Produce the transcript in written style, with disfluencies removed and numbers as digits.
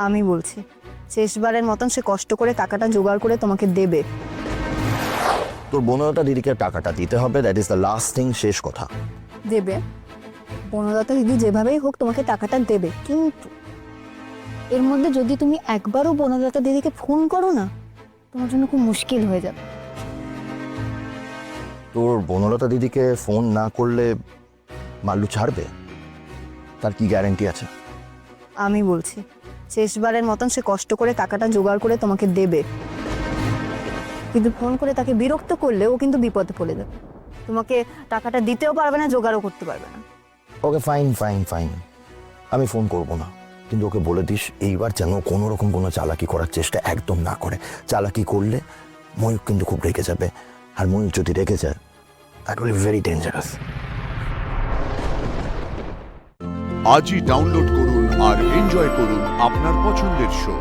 আমি বলছি, শেষবারের মতন সে কষ্ট করে টাকাটা জোগাড় করে তোমাকে দেবে। তোর বনলতা দিদিকে টাকাটা দিতে হবে, that is the last thing, শেষ কথা। দেবে, বনলতা দিদি যেভাবেই হোক তোমাকে টাকাটা দেবে, কিন্তু এর মধ্যে যদি তুমি একবারও বনলতা দিদিকে ফোন করো না, তোমার জন্য খুব মুশকিল হয়ে যাবে। তোর বনলতা দিদিকে ফোন না করলে মাল্লু ছাড়বে? তার কি গ্যারান্টি আছে? আমি বলছি, শেষবারের মতন সে কষ্ট করে টাকাটা জোগাড় করে তোমাকে দেবে, কিন্তু ফোন করে তাকে বিরক্ত করলে ও কিন্তু বিপদে পড়ে যাবে। তোমাকে টাকাটা দিতেও পারবে না, জোগাড়ও করতে পারবে না। ওকে ফাইন ফাইন ফাইন, আমি ফোন করব না, কিন্তু ওকে বলে দিস এইবার যেন কোনো রকম কোনো চালাকি করার চেষ্টা একদম না করে। চালাকি করলে ময়ূর কিন্তু খুব রেগে যাবে, আর ময়ূর যদি রেগে যায় that will be very dangerous. আজই ডাউনলোড করুন আর এনজয় করুন আপনার পছন্দের শো।